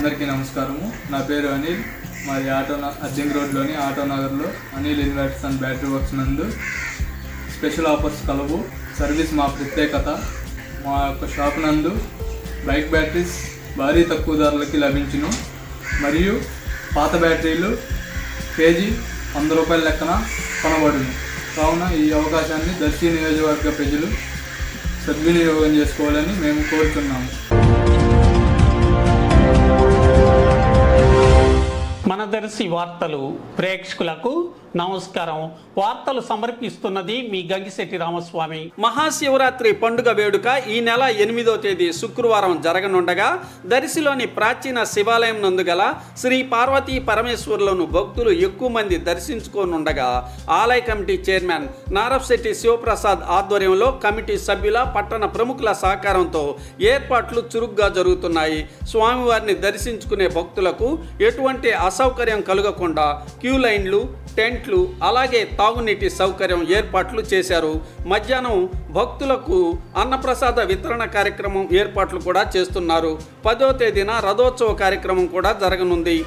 అందరికీ నమస్కారము. నా పేరు అనిల్. మాది అర్జంగ్ రోడ్లోని ఆటో నగర్లో Anil inverters and battery works నందు స్పెషల్ ఆఫర్స్ కలవు. సర్వీస్ మా ప్రత్యేకత. మా యొక్క షాప్ నందు బైక్ బ్యాటరీస్ భారీ తక్కువ ధరలకి లభించును మరియు పాత బ్యాటరీలు కేజీ 100 రూపాయల లెక్కన కొనబడును. కావున ఈ అవకాశాన్ని దర్శి నియోజకవర్గ ప్రజలు సద్వినియోగం చేసుకోవాలని మేము కోరుతున్నాము. మన దర్శి వార్తలు ప్రేక్షకులకు నమస్కారం. వార్తలు సమర్పిస్తున్నది మీ గంగిశెట్టి రామస్వామి. మహాశివరాత్రి పండుగ వేడుక ఈ నెల 8వ తేదీ శుక్రవారం జరగనుండగా దర్శిలోని ప్రాచీన శివాలయం నందు గల శ్రీ పార్వతీ పరమేశ్వరులను భక్తులు ఎక్కువ మంది దర్శించుకోనుండగా ఆలయ కమిటీ చైర్మన్ నారప్శెట్టి శివప్రసాద్ ఆధ్వర్యంలో కమిటీ సభ్యుల పట్టణ ప్రముఖుల సహకారంతో ఏర్పాట్లు చురుగ్గా జరుగుతున్నాయి. స్వామివారిని దర్శించుకునే భక్తులకు ఎటువంటి అసౌకర్యం కలగకుండా క్యూ లైన్లు, టెంట్లు, అలాగే తాగునీటి సౌకర్యం ఏర్పాట్లు చేశారు. మధ్యాహ్నం భక్తులకు అన్నప్రసాద వితరణ కార్యక్రమం ఏర్పాట్లు కూడా చేస్తున్నారు. 10వ తేదీన రథోత్సవ కార్యక్రమం కూడా జరగనుంది.